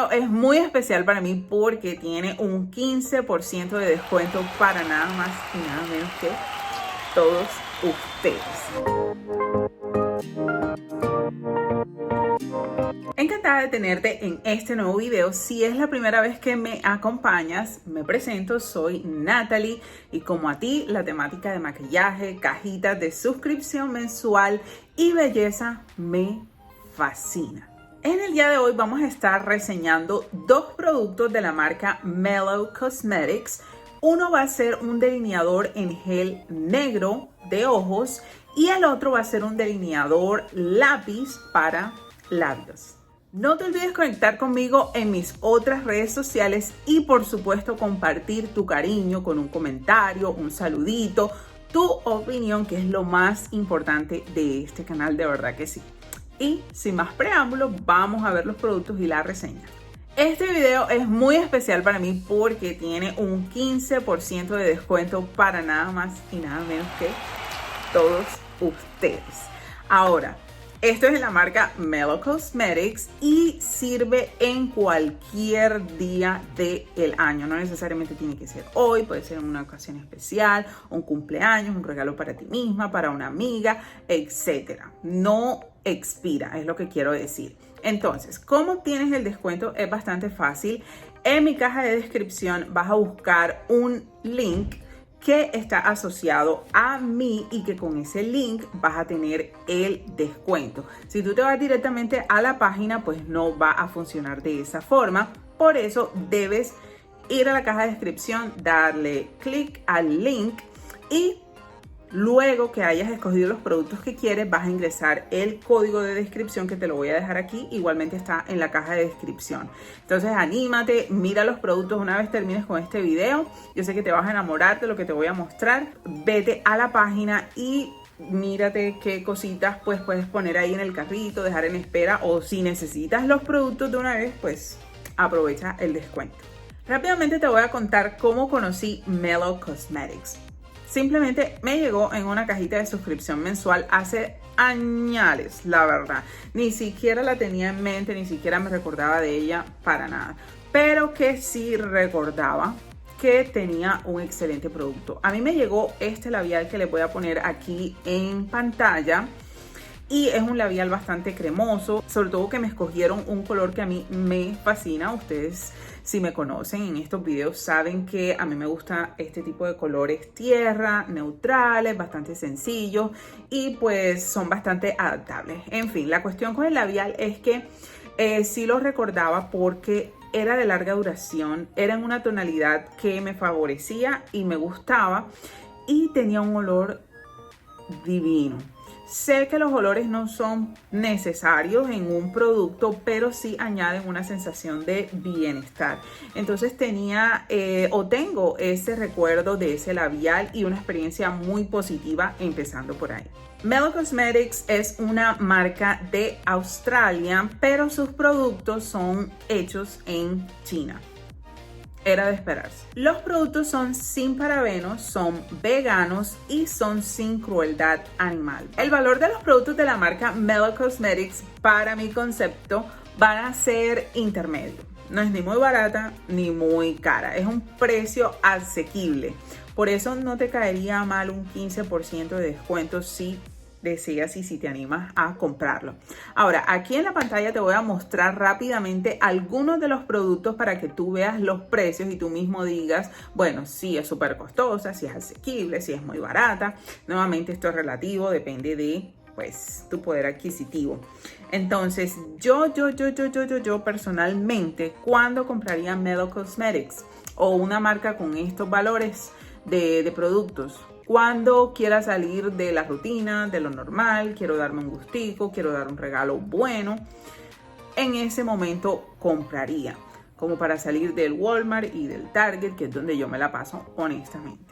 video es muy especial para mí porque tiene un 15% de descuento para nada más y nada menos que todos ustedes. Encantada de tenerte en este nuevo video. Si es la primera vez que me acompañas, me presento, soy Natalie y como a ti, la temática de maquillaje, cajitas de suscripción mensual y belleza me fascina. En el día de hoy vamos a estar reseñando dos productos de la marca Mellow Cosmetics. Uno va a ser un delineador en gel negro de ojos y el otro va a ser un delineador lápiz para labios. No te olvides conectar conmigo en mis otras redes sociales y por supuesto compartir tu cariño con un comentario, un saludito, tu opinión, que es lo más importante de este canal, de verdad que sí. Y sin más preámbulos, vamos a ver los productos y la reseña. Este video es muy especial para mí porque tiene un 15% de descuento para nada más y nada menos que todos ustedes. Ahora, esto es de la marca Mellow Cosmetics y sirve en cualquier día del año. No necesariamente tiene que ser hoy, puede ser en una ocasión especial, un cumpleaños, un regalo para ti misma, para una amiga, etc. No expira, es lo que quiero decir. Entonces, ¿cómo obtienes el descuento? Es bastante fácil. En mi caja de descripción vas a buscar un link que está asociado a mí y que con ese link vas a tener el descuento. Si tú te vas directamente a la página, pues no va a funcionar de esa forma. Por eso debes ir a la caja de descripción, darle clic al link y luego que hayas escogido los productos que quieres, vas a ingresar el código de descripción que te lo voy a dejar aquí. Igualmente está en la caja de descripción. Entonces anímate, mira los productos una vez termines con este video. Yo sé que te vas a enamorar de lo que te voy a mostrar. Vete a la página y mírate qué cositas pues puedes poner ahí en el carrito, dejar en espera, o si necesitas los productos de una vez, pues aprovecha el descuento. Rápidamente te voy a contar cómo conocí Mellow Cosmetics. Simplemente me llegó en una cajita de suscripción mensual hace años, la verdad. Ni siquiera la tenía en mente, ni siquiera me recordaba de ella para nada. Pero que sí recordaba que tenía un excelente producto. A mí me llegó este labial que les voy a poner aquí en pantalla. Y es un labial bastante cremoso, sobre todo que me escogieron un color que a mí me fascina. Ustedes, si me conocen en estos videos, saben que a mí me gusta este tipo de colores tierra, neutrales, bastante sencillos y pues son bastante adaptables. En fin, la cuestión con el labial es que sí lo recordaba porque era de larga duración, era en una tonalidad que me favorecía y me gustaba y tenía un olor divino. Sé que los olores no son necesarios en un producto, pero sí añaden una sensación de bienestar. Entonces tengo ese recuerdo de ese labial y una experiencia muy positiva empezando por ahí. Mellow Cosmetics es una marca de Australia, pero sus productos son hechos en China. Era de esperarse. Los productos son sin parabenos, son veganos y son sin crueldad animal. El valor de los productos de la marca Mellow Cosmetics, para mi concepto, van a ser intermedio. No es ni muy barata ni muy cara. Es un precio asequible. Por eso no te caería mal un 15% de descuento si deseas y si te animas a comprarlo. Ahora, aquí en la pantalla te voy a mostrar rápidamente algunos de los productos para que tú veas los precios y tú mismo digas, bueno, si es súper costosa, si es asequible, si es muy barata. Nuevamente esto es relativo, depende de pues tu poder adquisitivo. Entonces, yo personalmente, ¿cuándo compraría Mellow Cosmetics o una marca con estos valores de productos? Cuando quiera salir de la rutina, de lo normal, quiero darme un gustico, quiero dar un regalo bueno, en ese momento compraría, como para salir del Walmart y del Target, que es donde yo me la paso honestamente.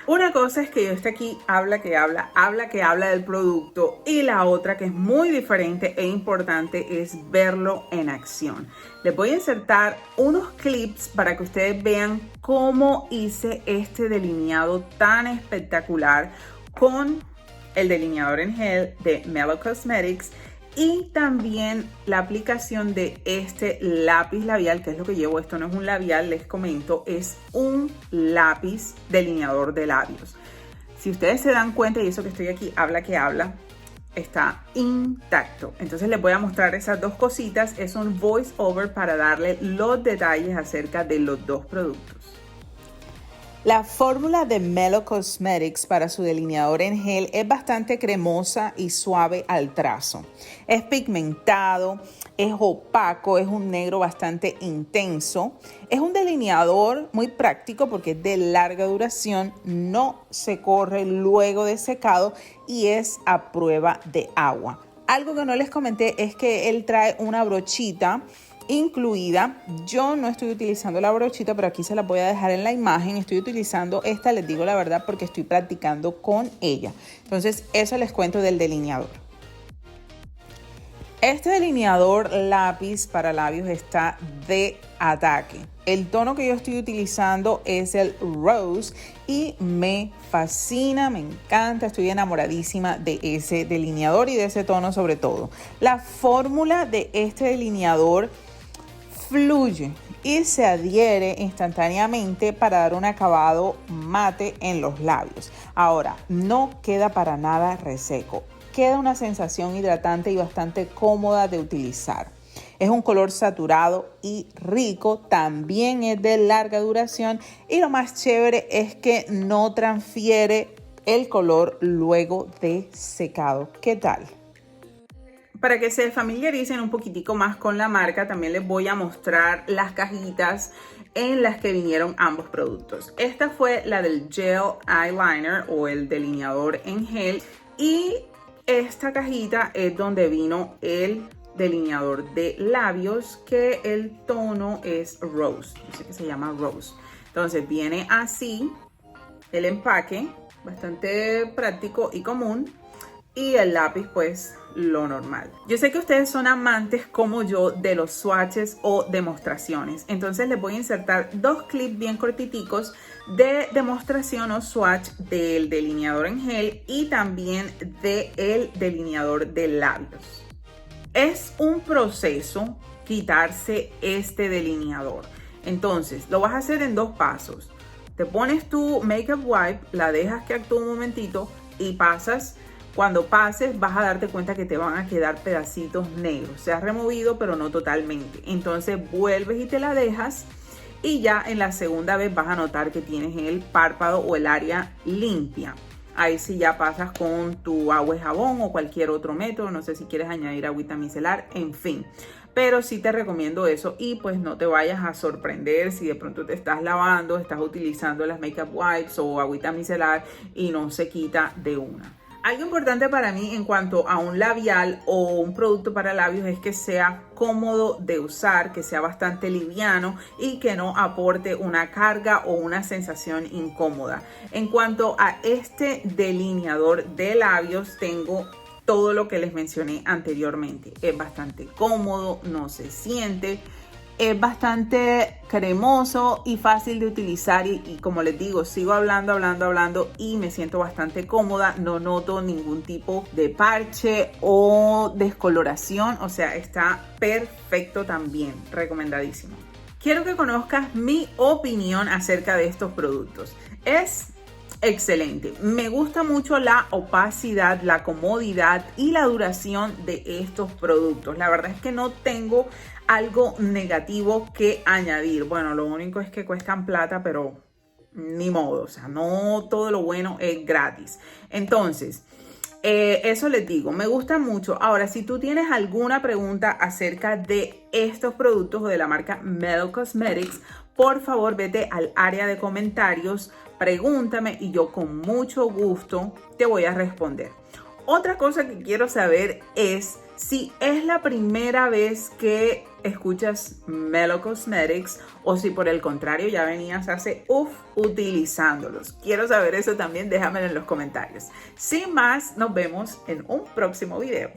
Una cosa es que yo esté aquí, habla que habla del producto, y la otra que es muy diferente e importante es verlo en acción. Les voy a insertar unos clips para que ustedes vean cómo hice este delineado tan espectacular con el delineador en gel de Mellow Cosmetics Y también la aplicación de este lápiz labial, que es lo que llevo. Esto no es un labial, les comento, es un lápiz delineador de labios. Si ustedes se dan cuenta, y eso que estoy aquí, habla que habla, está intacto. Entonces les voy a mostrar esas dos cositas. Es un voice over para darle los detalles acerca de los dos productos. La fórmula de Mellow Cosmetics para su delineador en gel es bastante cremosa y suave al trazo. Es pigmentado, es opaco, es un negro bastante intenso. Es un delineador muy práctico porque es de larga duración, no se corre luego de secado y es a prueba de agua. Algo que no les comenté es que él trae una brochita incluida. Yo no estoy utilizando la brochita, pero aquí se la voy a dejar en la imagen. Estoy utilizando esta, les digo la verdad, porque estoy practicando con ella. Entonces, eso les cuento del delineador. Este delineador lápiz para labios está de ataque. El tono que yo estoy utilizando es el Rose y me fascina, me encanta, estoy enamoradísima de ese delineador y de ese tono sobre todo. La fórmula de este delineador fluye y se adhiere instantáneamente para dar un acabado mate en los labios. Ahora, no queda para nada reseco. Queda una sensación hidratante y bastante cómoda de utilizar. Es un color saturado y rico, también es de larga duración y lo más chévere es que no transfiere el color luego de secado. ¿Qué tal? Para que se familiaricen un poquitico más con la marca, también les voy a mostrar las cajitas en las que vinieron ambos productos. Esta fue la del Gel Eyeliner o el delineador en gel y esta cajita es donde vino el delineador de labios, que el tono es Rose, dice que se llama Rose. Entonces viene así el empaque, bastante práctico y común, y el lápiz pues lo normal. Yo sé que ustedes son amantes como yo de los swatches o demostraciones, entonces les voy a insertar dos clips bien cortiticos de demostración o swatch del delineador en gel y también del delineador de labios. Es un proceso quitarse este delineador, entonces lo vas a hacer en dos pasos. Te pones tu makeup wipe, la dejas que actúe un momentito y pasas. Cuando pases vas a darte cuenta que te van a quedar pedacitos negros. Se ha removido pero no totalmente. Entonces vuelves y te la dejas y ya en la segunda vez vas a notar que tienes el párpado o el área limpia. Ahí sí ya pasas con tu agua y jabón o cualquier otro método. No sé si quieres añadir agüita micelar, en fin. Pero sí te recomiendo eso y pues no te vayas a sorprender si de pronto te estás lavando, estás utilizando las makeup wipes o agüita micelar y no se quita de una. Algo importante para mí en cuanto a un labial o un producto para labios es que sea cómodo de usar, que sea bastante liviano y que no aporte una carga o una sensación incómoda. En cuanto a este delineador de labios, tengo todo lo que les mencioné anteriormente. Es bastante cómodo, no se siente. Es bastante cremoso y fácil de utilizar y como les digo, sigo hablando y me siento bastante cómoda. No noto ningún tipo de parche o descoloración, o sea, está perfecto también, recomendadísimo. Quiero que conozcas mi opinión acerca de estos productos. Es excelente. Me gusta mucho la opacidad, la comodidad y la duración de estos productos. La verdad es que no tengo algo negativo que añadir. Bueno, lo único es que cuestan plata, pero ni modo. O sea, no todo lo bueno es gratis. Entonces, eso les digo, me gusta mucho. Ahora, si tú tienes alguna pregunta acerca de estos productos o de la marca Mellow Cosmetics, por favor vete al área de comentarios, pregúntame y yo con mucho gusto te voy a responder. Otra cosa que quiero saber es si es la primera vez que escuchas Mellow Cosmetics o si por el contrario ya venías hace utilizándolos. Quiero saber eso también, déjamelo en los comentarios. Sin más, nos vemos en un próximo video.